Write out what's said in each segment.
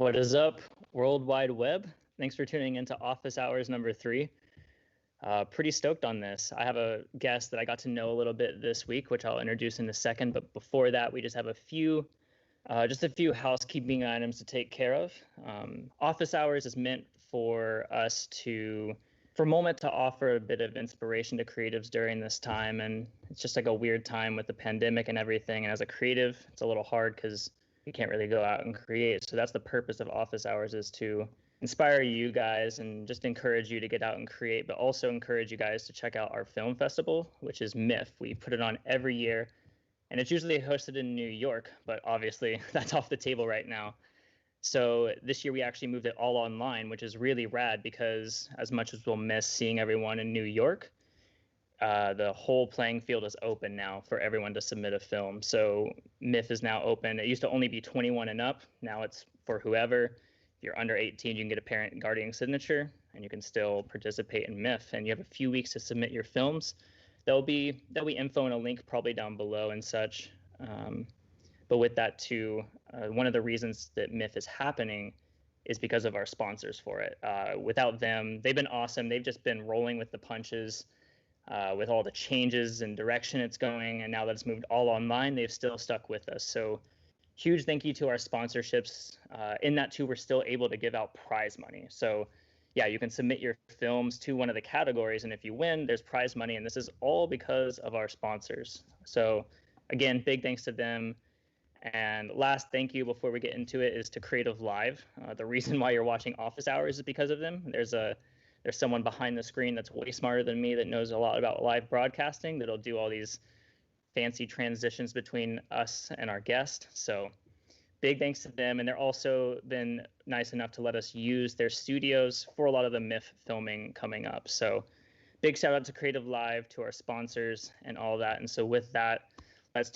What is up, World Wide Web? Thanks for tuning into Office Hours number 3. Pretty stoked on this. I have a guest that I got to know a little bit this week, which I'll introduce in a second. But before that, we just have a few housekeeping items to take care of. Office Hours is meant for us for a moment to offer a bit of inspiration to creatives during this time. And it's just like a weird time with the pandemic and everything. And as a creative, it's a little hard because you can't really go out and create. So that's the purpose of Office Hours, is to inspire you guys and just encourage you to get out and create, but also encourage you guys to check out our film festival, which is MIF. We put it on every year, and it's usually hosted in New York, but obviously that's off the table right now. So this year we actually moved it all online, which is really rad, because as much as we'll miss seeing everyone in New York, the whole playing field is open now for everyone to submit a film. So MIF is now open. It used to only be 21 and up. Now it's for whoever. If you're under 18, you can get a parent and guardian signature, and you can still participate in MIF. And you have a few weeks to submit your films. There'll be info and a link probably down below and such. But with that too, one of the reasons that MIF is happening is because of our sponsors for it. Without them, they've been awesome. They've just been rolling with the punches. With all the changes and direction it's going, and now that it's moved all online, they've still stuck with us. So huge thank you to our sponsorships. In that too, we're still able to give out prize money. So yeah, you can submit your films to one of the categories, and if you win, there's prize money, and this is all because of our sponsors. So again, big thanks to them. And last thank you before we get into it is to Creative Live. The reason why you're watching Office Hours is because of them. There's someone behind the screen that's way smarter than me that knows a lot about live broadcasting, that'll do all these fancy transitions between us and our guest. So big thanks to them. And they're also been nice enough to let us use their studios for a lot of the MIF filming coming up. So big shout out to Creative Live, to our sponsors and all that. And so with that, let's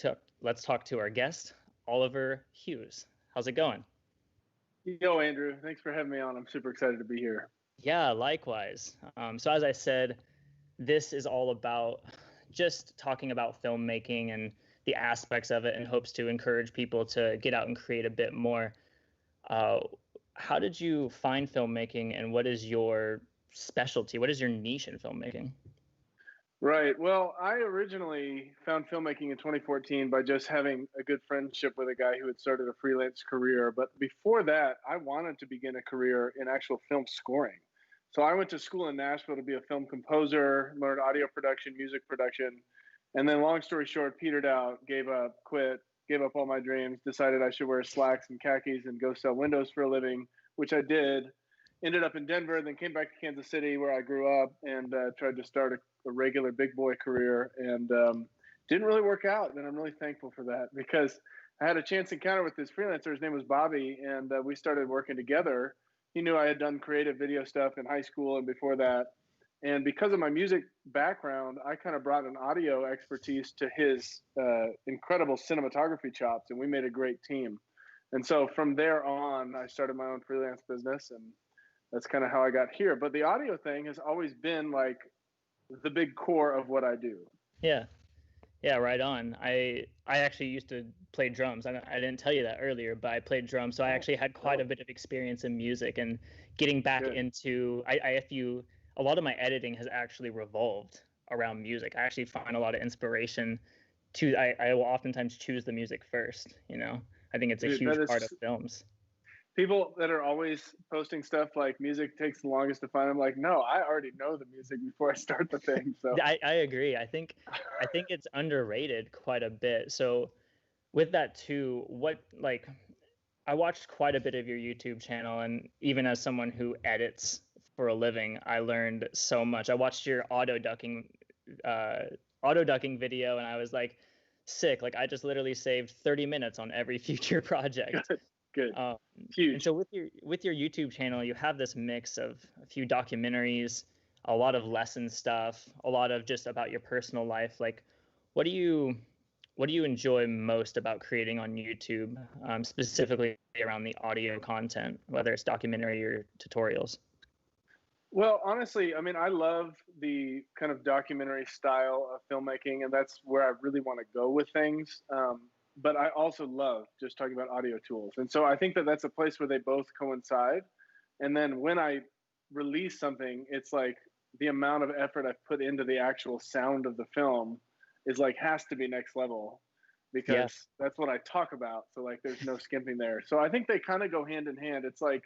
talk to our guest, Oliver Hughes. How's it going? Yo, Andrew, thanks for having me on. I'm super excited to be here. Yeah, likewise. So as I said, this is all about just talking about filmmaking and the aspects of it, in hopes to encourage people to get out and create a bit more. How did you find filmmaking, and what is your specialty? What is your niche in filmmaking? Right. Well, I originally found filmmaking in 2014 by just having a good friendship with a guy who had started a freelance career. But before that, I wanted to begin a career in actual film scoring. So I went to school in Nashville to be a film composer, learned audio production, music production, and then long story short, petered out, gave up, quit, gave up all my dreams, decided I should wear slacks and khakis and go sell windows for a living, which I did. Ended up in Denver, then came back to Kansas City where I grew up, and tried to start a regular big boy career, and didn't really work out. And I'm really thankful for that, because I had a chance encounter with this freelancer. His name was Bobby, and we started working together. He knew I had done creative video stuff in high school and before that. And because of my music background, I kind of brought an audio expertise to his incredible cinematography chops, and we made a great team. And so from there on, I started my own freelance business, and that's kind of how I got here. But the audio thing has always been like the big core of what I do. Yeah, right on. I actually used to play drums. I didn't tell you that earlier, but I played drums. So I actually had quite a bit of experience in music, and getting back into a lot of my editing has actually revolved around music. I actually find a lot of inspiration I will oftentimes choose the music first, I think it's a huge part of films. People that are always posting stuff like music takes the longest to find, I'm like, no, I already know the music before I start the thing. So I agree. I think it's underrated quite a bit. So with that too, I watched quite a bit of your YouTube channel, and even as someone who edits for a living, I learned so much. I watched your auto ducking video, and I was like, sick. Like, I just literally saved 30 minutes on every future project. Good. Huge. And so with your YouTube channel, you have this mix of a few documentaries, a lot of lesson stuff, a lot of just about your personal life. Like, what do you enjoy most about creating on YouTube, specifically around the audio content, whether it's documentary or tutorials? Well, honestly, I mean, I love the kind of documentary style of filmmaking, and that's where I really want to go with things. but I also love just talking about audio tools. And so I think that that's a place where they both coincide. And then when I release something, it's like the amount of effort I've put into the actual sound of the film is like has to be next level, because that's what I talk about. So like there's no skimping there. So I think they kind of go hand in hand. It's like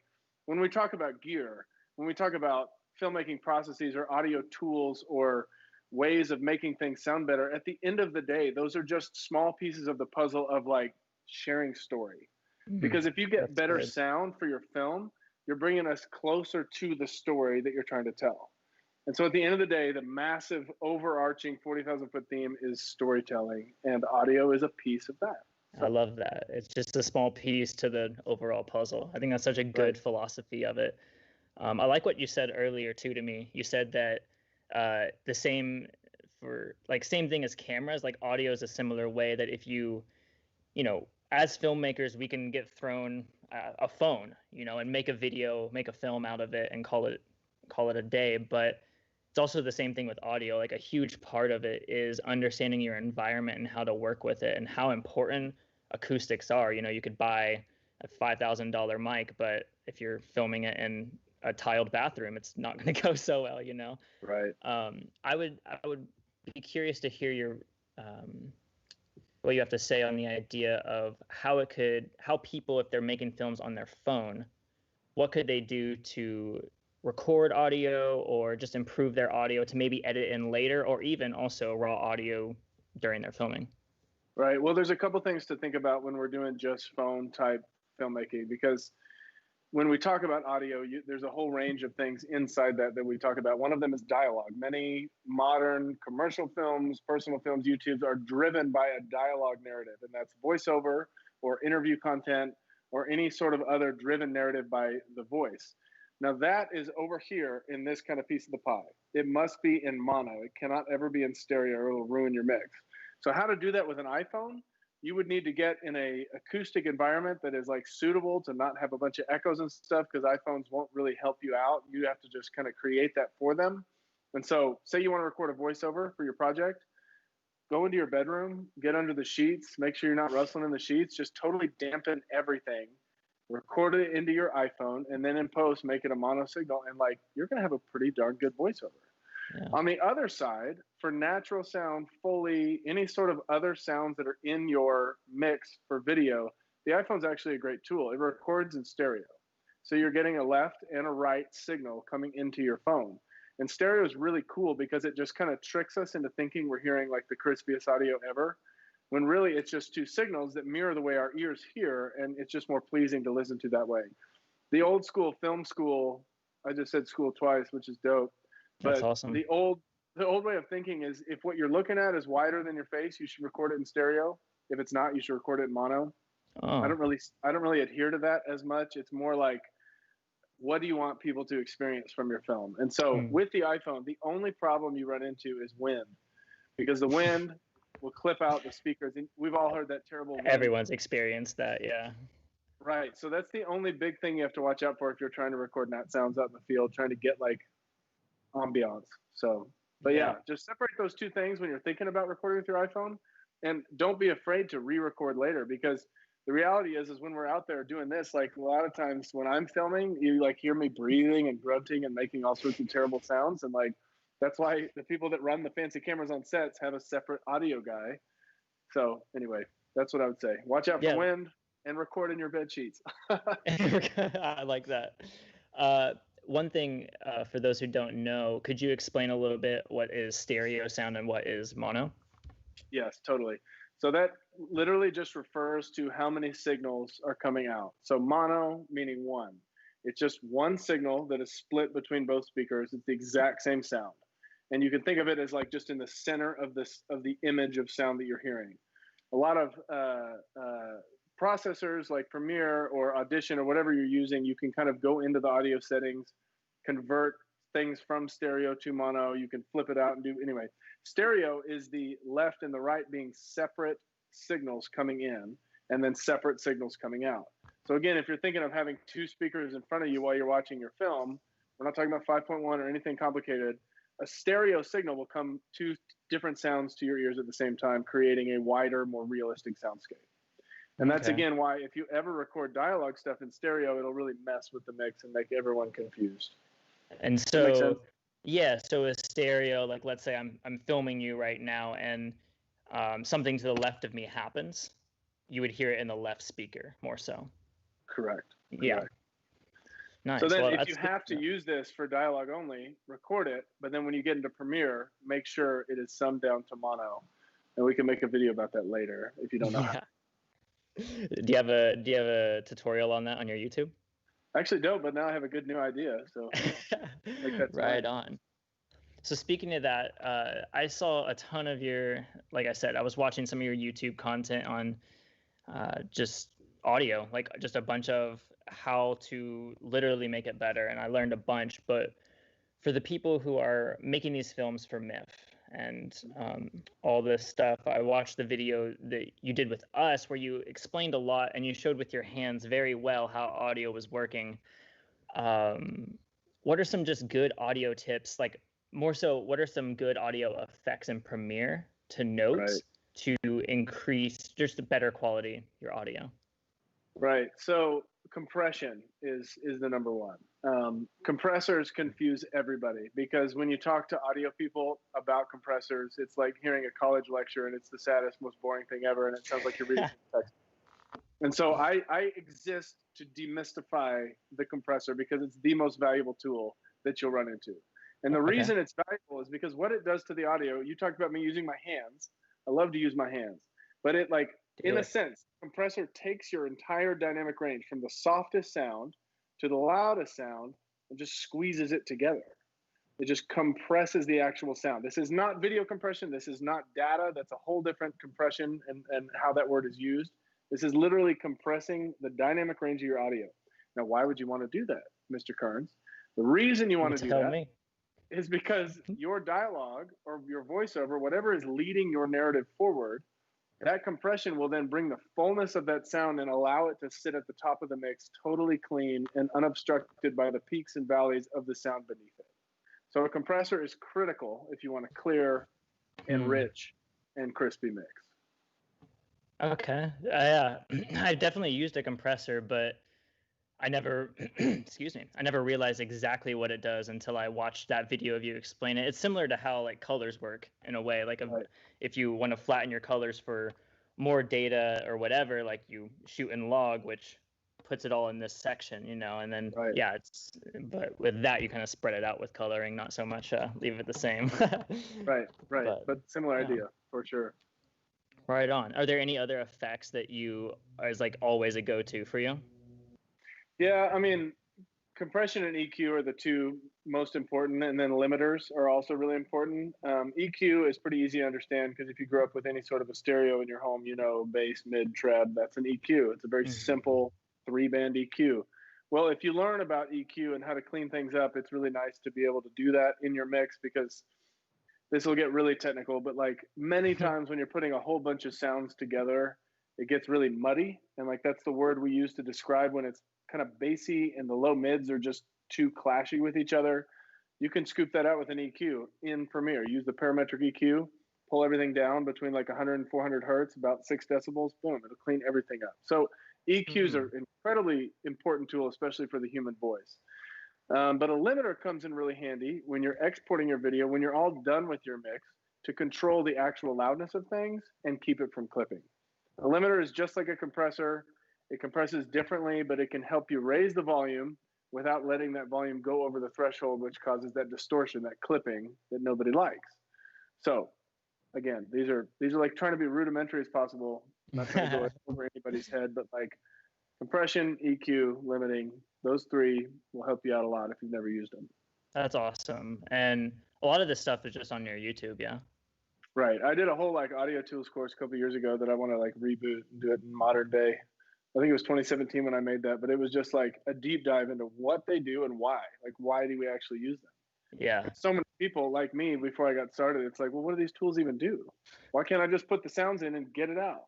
when we talk about gear, when we talk about filmmaking processes or audio tools or ways of making things sound better, at the end of the day, those are just small pieces of the puzzle of like sharing story. Because if you get better sound for your film, you're bringing us closer to the story that you're trying to tell. And so at the end of the day, the massive overarching 40,000 foot theme is storytelling, and audio is a piece of that. So. I love that. It's just a small piece to the overall puzzle. I think that's such a good philosophy of it. I like what you said earlier too to me. You said that the same thing as cameras, like audio is a similar way that if you know, as filmmakers, we can get thrown a phone, you know, and make a video, make a film out of it and call it a day. But it's also the same thing with audio. Like a huge part of it is understanding your environment and how to work with it and how important acoustics are. You know, you could buy a $5,000 mic, but if you're filming it in a tiled bathroom, it's not going to go so well, you know? Right. I would be curious to hear your, what you have to say on the idea of how people, if they're making films on their phone, what could they do to record audio or just improve their audio to maybe edit in later, or even also raw audio during their filming? Right. Well, there's a couple things to think about when we're doing just phone type filmmaking, because when we talk about audio, there's a whole range of things inside that we talk about. One of them is dialogue. Many modern commercial films, personal films, YouTubes are driven by a dialogue narrative, and that's voiceover or interview content or any sort of other driven narrative by the voice. Now that is over here in this kind of piece of the pie. It must be in mono. It cannot ever be in stereo or it'll ruin your mix. So how to do that with an iPhone? You would need to get in a acoustic environment that is like suitable to not have a bunch of echoes and stuff, because iPhones won't really help you out. You have to just kind of create that for them. And so say you want to record a voiceover for your project, go into your bedroom, get under the sheets, make sure you're not rustling in the sheets, just totally dampen everything, record it into your iPhone, and then in post, make it a mono signal. And like, you're going to have a pretty darn good voiceover. Yeah. On the other side, for natural sound, Foley, any sort of other sounds that are in your mix for video, the iPhone's actually a great tool. It records in stereo. So you're getting a left and a right signal coming into your phone. And stereo is really cool because it just kind of tricks us into thinking we're hearing like the crispiest audio ever, when really it's just two signals that mirror the way our ears hear, and it's just more pleasing to listen to that way. The old school film school, I just said school twice, which is dope. That's awesome. The old way of thinking is if what you're looking at is wider than your face, you should record it in stereo. If it's not, you should record it in mono. Oh. I don't really adhere to that as much. It's more like, what do you want people to experience from your film? And so with the iPhone, the only problem you run into is wind, because the wind will clip out the speakers. And we've all heard that terrible wind. Everyone's experienced that, yeah. Right. So that's the only big thing you have to watch out for if you're trying to record nat sounds out in the field, trying to get like ambiance. So, but yeah, just separate those two things when you're thinking about recording with your iPhone, and don't be afraid to re-record later, because the reality is when we're out there doing this, like a lot of times when I'm filming, you like hear me breathing and grunting and making all sorts of terrible sounds. And like, that's why the people that run the fancy cameras on sets have a separate audio guy. So anyway, that's what I would say. Watch out for wind and record in your bed sheets. I like that. One thing for those who don't know, could you explain a little bit what is stereo sound and what is mono? Yes, totally. So that literally just refers to how many signals are coming out. So mono meaning one. It's just one signal that is split between both speakers. It's the exact same sound. And you can think of it as like just in the center of the image of sound that you're hearing. A lot of processors like Premiere or Audition or whatever you're using, you can kind of go into the audio settings, convert things from stereo to mono. You can flip it out and do anyway. Stereo is the left and the right being separate signals coming in and then separate signals coming out. So again, if you're thinking of having two speakers in front of you while you're watching your film, we're not talking about 5.1 or anything complicated. A stereo signal will come two different sounds to your ears at the same time, creating a wider, more realistic soundscape. And that's Okay. again why if you ever record dialogue stuff in stereo, it'll really mess with the mix and make everyone confused. And That makes sense? so, yeah, so a stereo, like let's say I'm filming you right now and something to the left of me happens, you would hear it in the left speaker more so. Correct. Yeah. Correct. So Nice. then Well, if you that's good have to use this for dialogue only, record it. But then when you get into Premiere, make sure it is summed down to mono. And we can make a video about that later if you don't know how. Yeah. Do you have a tutorial on that on your YouTube? Actually, don't, but now I have a good new idea. So make that Right tonight. on. So speaking of that, I saw a ton of your, like I said, I was watching some of your YouTube content on just audio, like just a bunch of how to literally make it better, and I learned a bunch. But for the people who are making these films for MIF and all this stuff, I watched the video that you did with us where you explained a lot and you showed with your hands very well how audio was working. What are some just good audio tips? Like more so, what are some good audio effects in Premiere to note Right. to increase just the better quality your audio? Right. So compression is the number one. Compressors confuse everybody because when you talk to audio people about compressors, it's like hearing a college lecture and it's the saddest, most boring thing ever, and it sounds like you're reading text. And so I exist to demystify the compressor because it's the most valuable tool that you'll run into. And the Okay. reason it's valuable is because what it does to the audio, you talked about me using my hands. I love to use my hands, but it like, Do in a it. sense, compressor takes your entire dynamic range from the softest sound to the loudest sound and just squeezes it together. It just compresses the actual sound. This is not video compression. This is not data. That's a whole different compression and how that word is used. This is literally compressing the dynamic range of your audio. Now, why would you want to do that, Mr. Kearns? The reason you want You to do tell that me. is because your dialogue or your voiceover, whatever is leading your narrative forward, that compression will then bring the fullness of that sound and allow it to sit at the top of the mix totally clean and unobstructed by the peaks and valleys of the sound beneath it. So a compressor is critical if you want a clear and rich and crispy mix. Okay. Yeah, I definitely used a compressor, but I never, excuse me, I never realized exactly what it does until I watched that video of you explain it. It's similar to how like colors work in a way. Like Right. if you want to flatten your colors for more data or whatever, like you shoot in log, which puts it all in this section, and then Right. yeah, but with that you kind of spread it out with coloring, not so much leave it the same. Right. But similar Yeah. idea for sure. Right on. Are there any other effects that you is like always a go-to for you? Yeah, I mean, compression and EQ are the two most important, and then limiters are also really important. EQ is pretty easy to understand because if you grew up with any sort of a stereo in your home, bass, mid, tread, that's an EQ. It's a very simple 3-band EQ. Well, if you learn about EQ and how to clean things up, it's really nice to be able to do that in your mix because this will get really technical, but like many times when you're putting a whole bunch of sounds together, it gets really muddy. And like that's the word we use to describe when it's kind of bassy and the low mids are just too clashy with each other. You can scoop that out with an EQ in Premiere. Use the parametric EQ, pull everything down between like 100 and 400 hertz, about 6 decibels. Boom, it'll clean everything up. So EQs are an incredibly important tool, especially for the human voice. But a limiter comes in really handy when you're exporting your video, when you're all done with your mix, to control the actual loudness of things and keep it from clipping. A limiter is just like a compressor. It compresses differently, but it can help you raise the volume without letting that volume go over the threshold, which causes that distortion, that clipping that nobody likes. So again, these are like trying to be rudimentary as possible. I'm not trying to go over anybody's head, but like compression, EQ, limiting, those three will help you out a lot if you've never used them. That's awesome. And a lot of this stuff is just on your YouTube, yeah? Right. I did a whole like audio tools course a couple of years ago that I want to like reboot and do it in modern day. I think it was 2017 when I made that, but it was just like a deep dive into what they do and why. Like, why do we actually use them? Yeah. So many people like me before I got started, it's like, well, what do these tools even do? Why can't I just put the sounds in and get it out?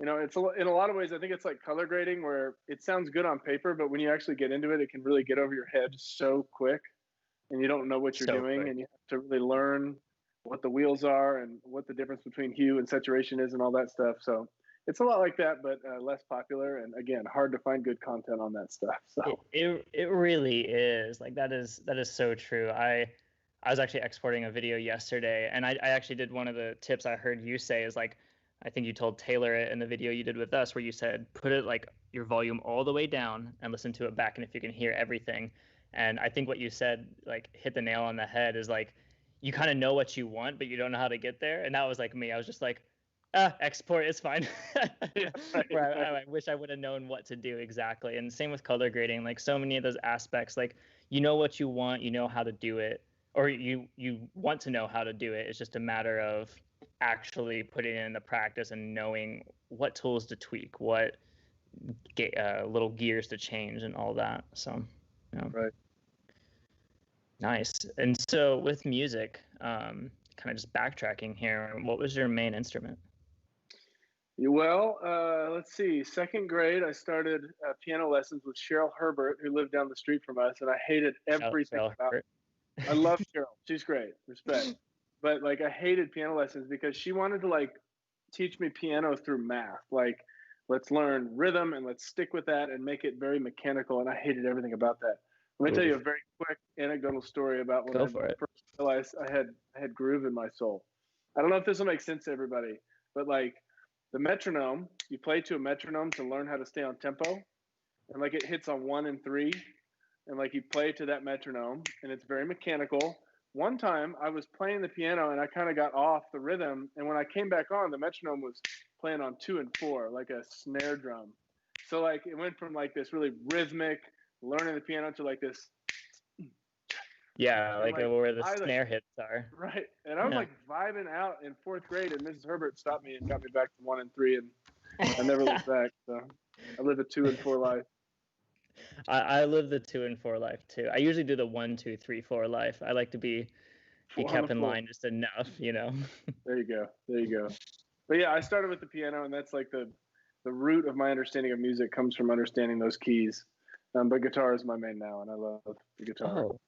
It's in a lot of ways, I think it's like color grading where it sounds good on paper, but when you actually get into it, it can really get over your head so quick and you don't know what you're So doing. quick. And you have to really learn what the wheels are and what the difference between hue and saturation is and all that stuff. So it's a lot like that, but less popular. And again, hard to find good content on that stuff. So it really is. Like that is so true. I was actually exporting a video yesterday, and I actually did one of the tips I heard you say is like, I think you told Taylor it in the video you did with us, where you said put it like your volume all the way down and listen to it back, and if you can hear everything. And I think what you said like hit the nail on the head is like you kind of know what you want, but you don't know how to get there. And that was like me. I was just like, export, it's fine. yeah, right, Where I wish I would have known what to do exactly. And same with color grading, like so many of those aspects, like you know what you want, you know how to do it, or you want to know how to do it. It's just a matter of actually putting it in the practice and knowing what tools to tweak, what little gears to change, and all that. So, yeah. Right. Nice. And so with music, kind of just backtracking here, what was your main instrument? Well, let's see. Second grade, I started piano lessons with Cheryl Herbert, who lived down the street from us, and I hated everything about it. I love Cheryl. She's great. Respect. But like, I hated piano lessons because she wanted to like teach me piano through math. Like, let's learn rhythm and let's stick with that and make it very mechanical. And I hated everything about that. Let me tell you a very quick anecdotal story about when I first realized I had groove in my soul. I don't know if this will make sense to everybody, but like the metronome, you play to a metronome to learn how to stay on tempo, and like it hits on 1 and 3, and like you play to that metronome, and it's very mechanical. One time I was playing the piano and I kind of got off the rhythm, and when I came back on, the metronome was playing on 2 and 4 like a snare drum. So like it went from like this really rhythmic learning the piano to like this, like where the snare hits are. Right. And I was like vibing out in 4th grade, and Mrs. Herbert stopped me and got me back to 1 and 3, and I never looked back. So I live a 2 and 4 life. I live the 2 and 4 life too. I usually do the 1, 2, 3, 4 life. I like to be kept in line just enough, you know. There you go. But yeah, I started with the piano, and that's like the root of my understanding of music comes from understanding those keys. But guitar is my main now, and I love the guitar. Oh,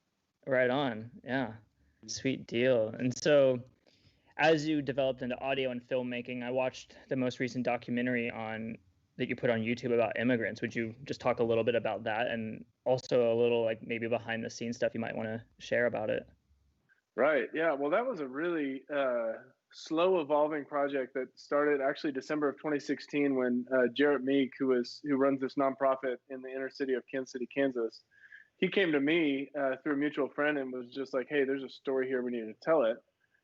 right on. Yeah, sweet deal. And so, as you developed into audio and filmmaking, I watched the most recent documentary that you put on YouTube about immigrants. Would you just talk a little bit about that, and also a little like maybe behind the scenes stuff you might want to share about it? Right. Yeah. Well, that was a really slow evolving project that started actually December of 2016 when Jarrett Meek, who runs this nonprofit in the inner city of Kansas City, Kansas, he came to me through a mutual friend and was just like, "Hey, there's a story here. We need to tell it."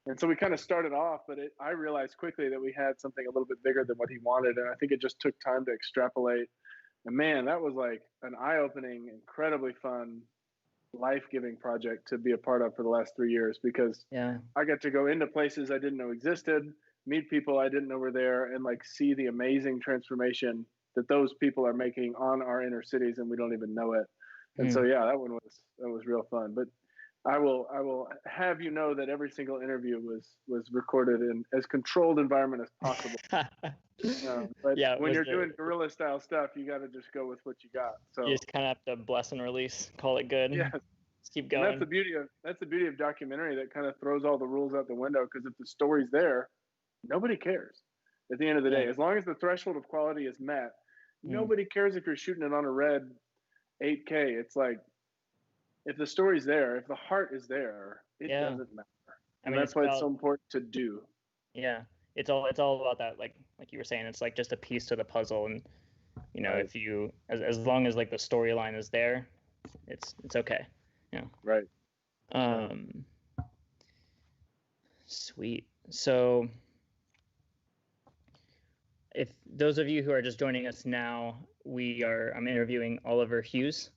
And so we kind of started off, but I realized quickly that we had something a little bit bigger than what he wanted, and I think it just took time to extrapolate. And man, that was like an eye-opening, incredibly fun, life-giving project to be a part of for the last 3 years, because I got to go into places I didn't know existed, meet people I didn't know were there, and like see the amazing transformation that those people are making on our inner cities, and we don't even know it. And so yeah, that was real fun. But I will have you know that every single interview was recorded in as controlled environment as possible. But when you're doing guerrilla style stuff, you got to just go with what you got. So you just kind of have to bless and release, call it good. Yeah, just keep going. And that's the beauty of documentary, that kind of throws all the rules out the window, because if the story's there, nobody cares. At the end of the day, as long as the threshold of quality is met, nobody cares if you're shooting it on a red 8K. It's like, if the story's there, if the heart is there, it doesn't matter. And that's why it's so important to do. Yeah, it's all about that. Like you were saying, it's like just a piece to the puzzle, and you know, if you as long as like the storyline is there, it's okay. Yeah. Right. Sweet. So, if those of you who are just joining us now, I'm interviewing Oliver Hughes.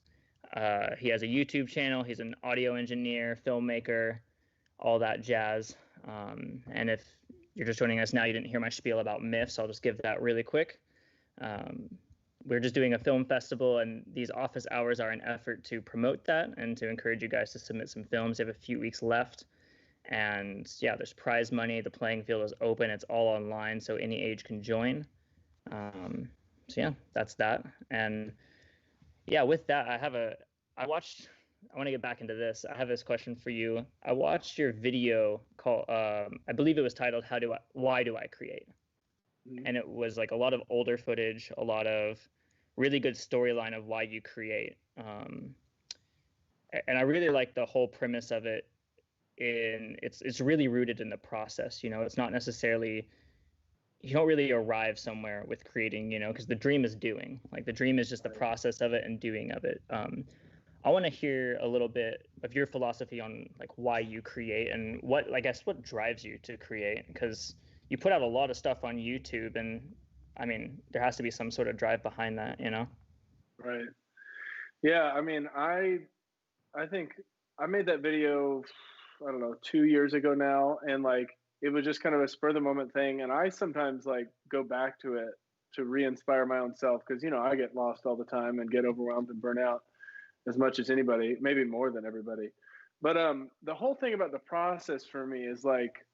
He has a YouTube channel. He's an audio engineer, filmmaker, all that jazz. And if you're just joining us now, you didn't hear my spiel about myths, so I'll just give that really quick. We're just doing a film festival, and these office hours are an effort to promote that and to encourage you guys to submit some films. You have a few weeks left. And yeah, there's prize money. The playing field is open. It's all online, so any age can join. So yeah, that's that. And yeah, with that, I want to get back into this. I have this question for you. I watched your video called, I believe it was titled, Why Do I Create? Mhm. and it was like a lot of older footage, a lot of really good storyline of why you create. And I really like the whole premise of it. It's really rooted in the process. It's not necessarily, you don't really arrive somewhere with creating, because the dream is doing. Like the dream is just the Right. process of it and doing of it. I want to hear a little bit of your philosophy on like why you create and what, I guess, what drives you to create, because you put out a lot of stuff on YouTube, and I mean, there has to be some sort of drive behind that. Right. Yeah. I mean, I think I made that video, I don't know, 2 years ago now, and like it was just kind of a spur of the moment thing. And I sometimes like go back to it to re-inspire my own self because I get lost all the time and get overwhelmed and burn out as much as anybody, maybe more than everybody. But the whole thing about the process for me is like,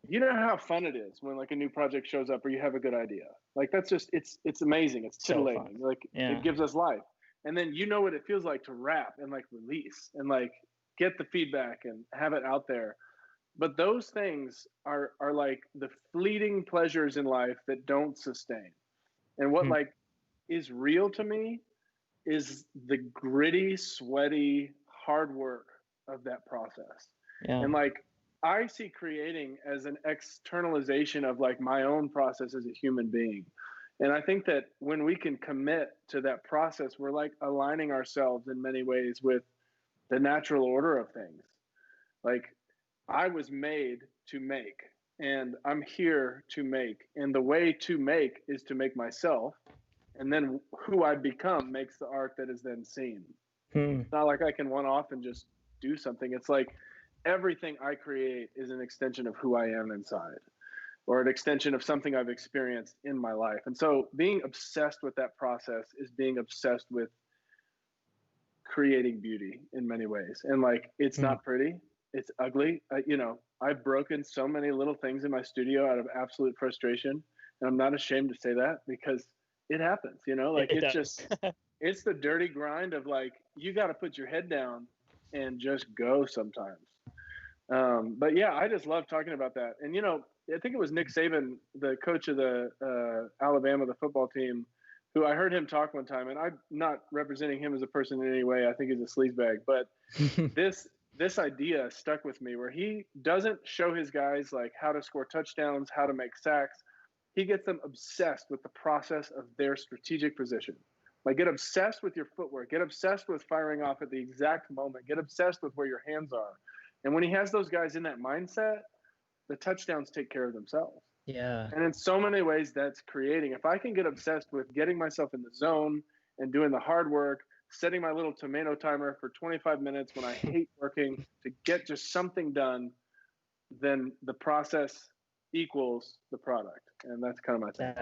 you know how fun it is when like a new project shows up or you have a good idea. Like that's just it's amazing. It's So fun. titillating. Like it Yeah. gives us life. And then you know what it feels like to wrap and like release and like get the feedback and have it out there. But those things are like the fleeting pleasures in life that don't sustain. And what Hmm. like is real to me is the gritty, sweaty, hard work of that process. Yeah. And like I see creating as an externalization of like my own process as a human being. And I think that when we can commit to that process, we're like aligning ourselves in many ways with the natural order of things. Like I was made to make, and I'm here to make. And the way to make is to make myself. And then who I become makes the art that is then seen. Hmm. It's not like I can one off and just do something. It's like everything I create is an extension of who I am inside or an extension of something I've experienced in my life. And so being obsessed with that process is being obsessed with creating beauty in many ways. And like, it's Hmm. not pretty, it's ugly. I've broken so many little things in my studio out of absolute frustration. And I'm not ashamed to say that because it happens, like It it's just, does. it's the dirty grind of like, you got to put your head down and just go sometimes. But yeah, I just love talking about that. And, I think it was Nick Saban, the coach of the Alabama, the football team, who I heard him talk one time, and I'm not representing him as a person in any way. I think he's a sleazebag, but this idea stuck with me where he doesn't show his guys like how to score touchdowns, how to make sacks. He gets them obsessed with the process of their strategic position. Like get obsessed with your footwork, get obsessed with firing off at the exact moment, get obsessed with where your hands are. And when he has those guys in that mindset, the touchdowns take care of themselves. Yeah. And in so many ways, that's creating. If I can get obsessed with getting myself in the zone and doing the hard work, setting my little tomato timer for 25 minutes when I hate working to get just something done, then the process equals the product. And that's kind of my thing.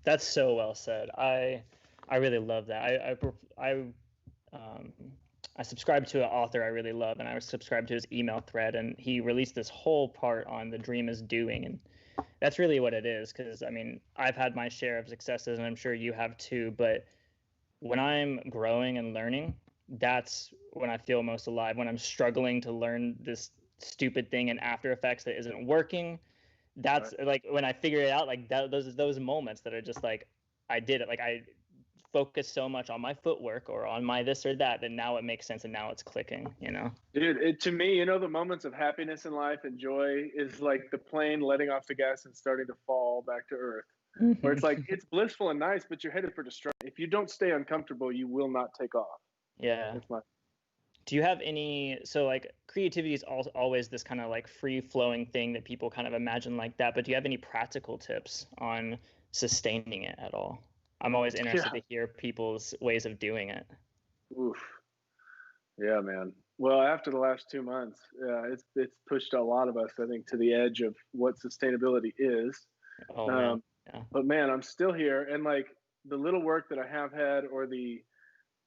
That's so well said. I really love that. Um, I subscribe to an author I really love, and I was subscribed to his email thread, and he released this whole part on the dream is doing, and that's really what it is. Because I mean, I've had my share of successes, and I'm sure you have too. But when I'm growing and learning, that's when I feel most alive. When I'm struggling to learn this stupid thing in After Effects that isn't working, that's Right. like when I figure it out, like those moments that are just like I did it. Like I focused so much on my footwork or on my this or that now it makes sense and now it's clicking. Dude, to me, the moments of happiness in life and joy is like the plane letting off the gas and starting to fall back to earth. Where it's like, it's blissful and nice, but you're headed for destruction. If you don't stay uncomfortable, you will not take off. Yeah. That's my Do you have any, so like creativity is always this kind of like free flowing thing that people kind of imagine like that, but do you have any practical tips on sustaining it at all? I'm always interested yeah. to hear people's ways of doing it. Oof. Yeah, man. Well, after the last 2 months, it's pushed a lot of us, I think, to the edge of what sustainability is. Oh man. Um, Yeah. but man, I'm still here, and like the little work that I have had, or the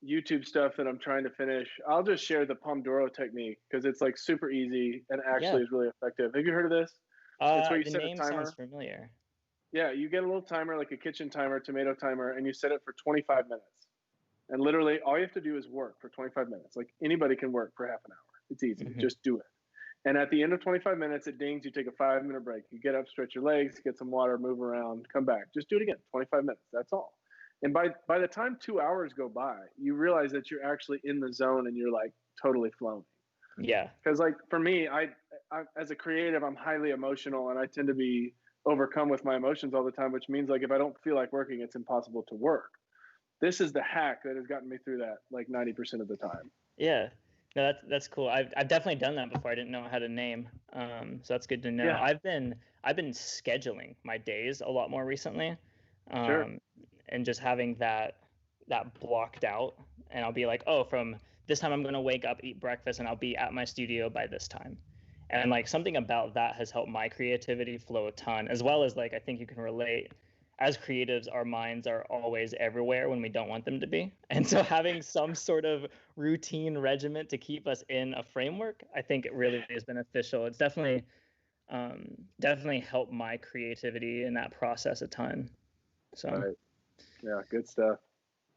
YouTube stuff that I'm trying to finish, I'll just share the Pomodoro technique because it's like super easy and Yeah. actually is really effective. Have you heard of this? It's where you The set a name sounds timer. familiar. Yeah, you get a little timer, like a kitchen timer, tomato timer, and you set it for 25 minutes. And literally, all you have to do is work for 25 minutes. Like anybody can work for half an hour. It's easy. Hmm. Just do it. And at the end of 25 minutes, it dings, you take a 5-minute break. You get up, stretch your legs, get some water, move around, come back. Just do it again, 25 minutes, that's all. And by the time 2 hours go by, you realize that you're actually in the zone and you're like totally flowing. Yeah. Because like for me, I as a creative, I'm highly emotional and I tend to be overcome with my emotions all the time, which means like if I don't feel like working, it's impossible to work. This is the hack that has gotten me through that like 90% of the time. Yeah. No, that's cool. I've definitely done that before. I didn't know how to name. So that's good to know. Yeah. I've been scheduling my days a lot more recently. Sure. And just having that blocked out, and I'll be like, oh, from this time I'm gonna wake up, eat breakfast, and I'll be at my studio by this time. And like something about that has helped my creativity flow a ton, as well as like I think you can relate. As creatives, our minds are always everywhere when we don't want them to be. And so having some sort of routine regimen to keep us in a framework, I think it really is beneficial. It's definitely helped my creativity in that process a ton. So right. Yeah, good stuff.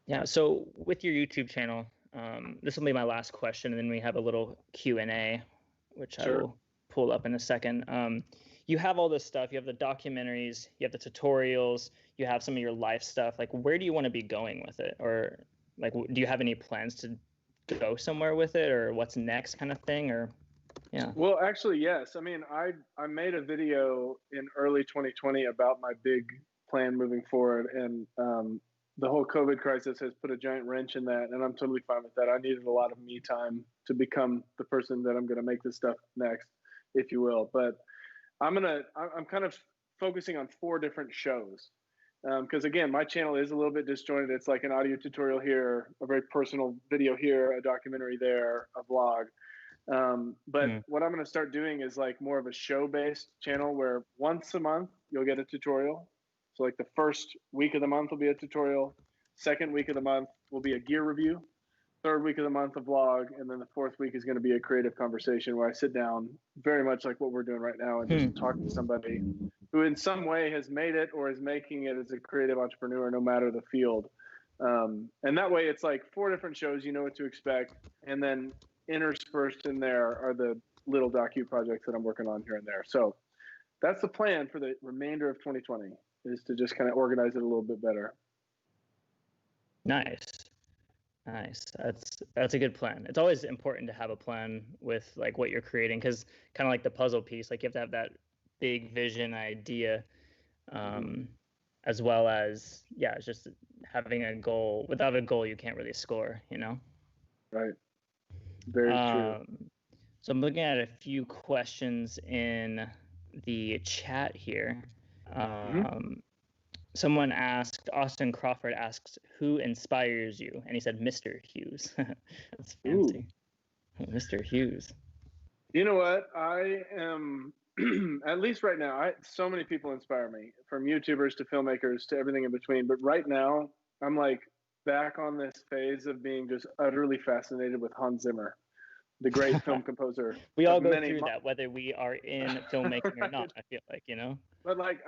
Yeah, so with your YouTube channel, this will be my last question, and then we have a little Q&A, which Sure. I will pull up in a second. You have all this stuff. You have the documentaries, you have the tutorials, you have some of your life stuff. Like, where do you want to be going with it? Or like, do you have any plans to go somewhere with it, or what's next kind of thing? Or yeah. Well, actually, yes. I mean, I made a video in early 2020 about my big plan moving forward, and the whole COVID crisis has put a giant wrench in that, and I'm totally fine with that. I needed a lot of me time to become the person that I'm going to make this stuff next, if you will. But I'm kind of focusing on 4 different shows. Because again, my channel is a little bit disjointed. It's like an audio tutorial here, a very personal video here, a documentary there, a vlog. But what I'm going to start doing is like more of a show-based channel where once a month you'll get a tutorial. So like the first week of the month will be a tutorial. Second week of the month will be a gear review. Third week of the month, a vlog. And then the fourth week is going to be a creative conversation where I sit down very much like what we're doing right now and just talk to somebody who in some way has made it or is making it as a creative entrepreneur, no matter the field. And that way it's like 4 different shows, you know what to expect. And then interspersed in there are the little docu projects that I'm working on here and there. So that's the plan for the remainder of 2020, is to just kind of organize it a little bit better. Nice. That's a good plan. It's always important to have a plan with like what you're creating, because kind of like the puzzle piece, like you have to have that big vision idea, as well as it's just having a goal. Without a goal, you can't really score, you know? Right. Very true. So I'm looking at a few questions in the chat here. Someone asked, Austin Crawford asks, who inspires you? And he said, Mr. Hughes. That's fancy. Mr. Hughes. You know what? I am, at least right now, so many people inspire me, from YouTubers to filmmakers to everything in between. But right now, I'm like back on this phase of being just utterly fascinated with Hans Zimmer, the great film composer. We all go through that, whether we are in filmmaking or not, I feel like, you know? But like,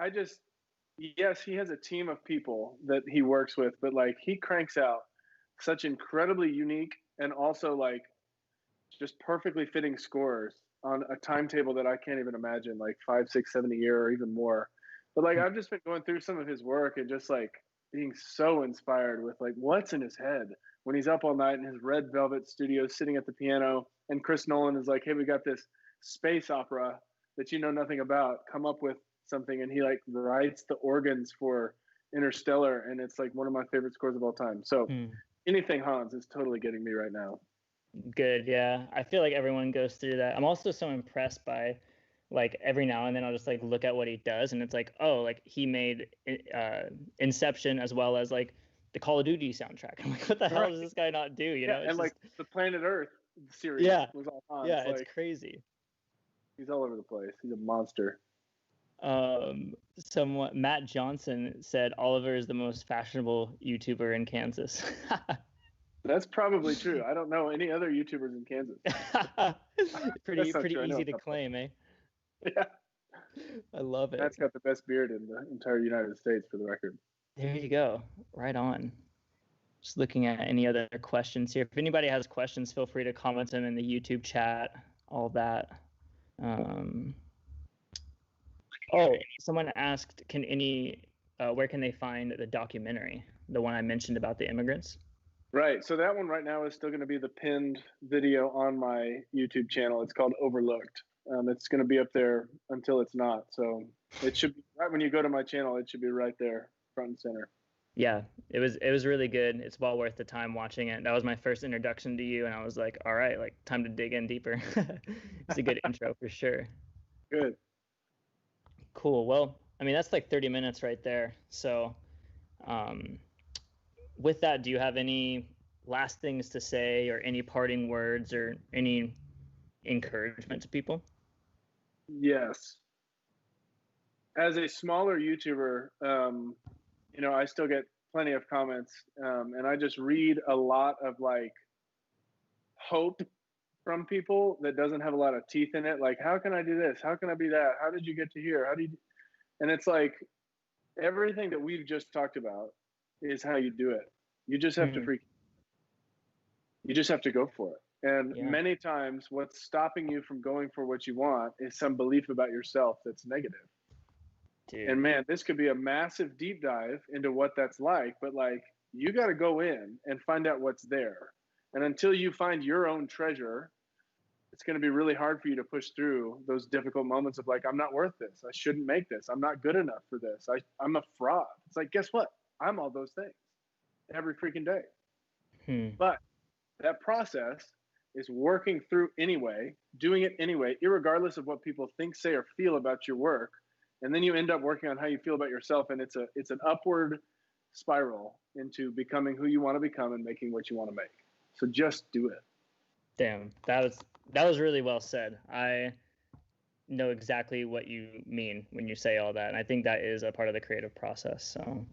yes, he has a team of people that he works with, but like he cranks out such incredibly unique and also like just perfectly fitting scores on a timetable that I can't even imagine, like 5, 6, 7 a year or even more. But like, I've just been going through some of his work and just like being so inspired with like what's in his head when he's up all night in his red velvet studio sitting at the piano, and Chris Nolan is like, hey, we got this space opera that you know nothing about, come up with something. And he like writes the organs for Interstellar, and it's like one of my favorite scores of all time. So anything Hans is totally getting me right now. Good. Yeah, I feel like everyone goes through that. I'm also so impressed by, like, every now and then I'll just like look at what he does, and it's like, oh, like he made Inception as well as like the Call of Duty soundtrack. I'm like, what the hell does this guy not do? You know? And like the Planet Earth series was all Hans. Yeah, like, it's crazy. He's all over the place. He's a monster. Matt Johnson said Oliver is the most fashionable YouTuber in Kansas. That's probably true. I don't know any other YouTubers in Kansas. pretty easy to claim, eh? Yeah. I love it. Matt's got the best beard in the entire United States, for the record. There you go. Right on. Just looking at any other questions here. If anybody has questions, feel free to comment them in the YouTube chat, all that. Um, oh, someone asked, where can they find the documentary, the one I mentioned about the immigrants? Right. So that one right now is still going to be the pinned video on my YouTube channel. It's called Overlooked. It's going to be up there until it's not. So it should be right when you go to my channel. It should be right there, front and center. Yeah, it was really good. It's well worth the time watching it. That was my first introduction to you, and I was like, all right, like time to dig in deeper. It's a good intro for sure. Good. Cool. Well, I mean, that's like 30 minutes right there. So, with that, do you have any last things to say, or any parting words, or any encouragement to people? Yes. As a smaller YouTuber, I still get plenty of comments, and I just read a lot of like hope from people that doesn't have a lot of teeth in it. Like, how can I do this? How can I be that? How did you get to here? How do you? And it's like everything that we've just talked about is how you do it. You just have to you just have to go for it. And many times what's stopping you from going for what you want is some belief about yourself that's negative. Dude. And man, this could be a massive deep dive into what that's like, but like you got to go in and find out what's there. And until you find your own treasure, it's going to be really hard for you to push through those difficult moments of like, I'm not worth this. I shouldn't make this. I'm not good enough for this. I'm a fraud. It's like, guess what? I'm all those things every freaking day. But that process is working through anyway, doing it anyway, irregardless of what people think, say, or feel about your work. And then you end up working on how you feel about yourself. And it's an upward spiral into becoming who you want to become and making what you want to make. So just do it. Damn, that was really well said. I know exactly what you mean when you say all that. And I think that is a part of the creative process. So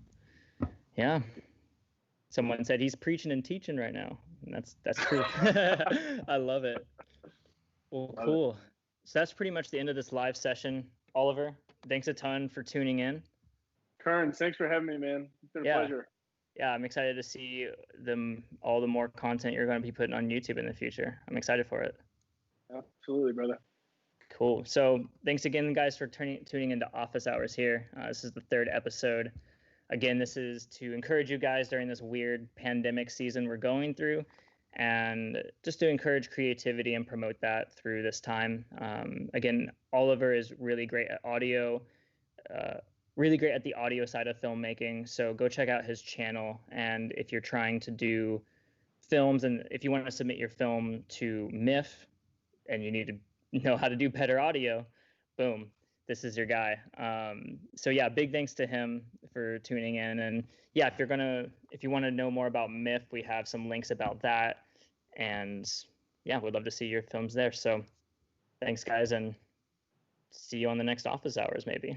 yeah. Someone said he's preaching and teaching right now. And that's true. I love it. Well, cool. So that's pretty much the end of this live session. Oliver, thanks a ton for tuning in. Kearns, thanks for having me, man. It's been a pleasure. Yeah, I'm excited to see all the more content you're going to be putting on YouTube in the future. I'm excited for it. Absolutely, brother. Cool. So thanks again, guys, for tuning into Office Hours here. This is the 3rd episode. Again, this is to encourage you guys during this weird pandemic season we're going through, and just to encourage creativity and promote that through this time. Again, Oliver is really great at audio, really great at the audio side of filmmaking. So go check out his channel. And if you're trying to do films, and if you want to submit your film to MIF and you need to know how to do better audio, boom, this is your guy. So yeah, big thanks to him for tuning in. And yeah, if you want to know more about MIF, we have some links about that. And yeah, we'd love to see your films there. So thanks, guys, and see you on the next Office Hours, maybe.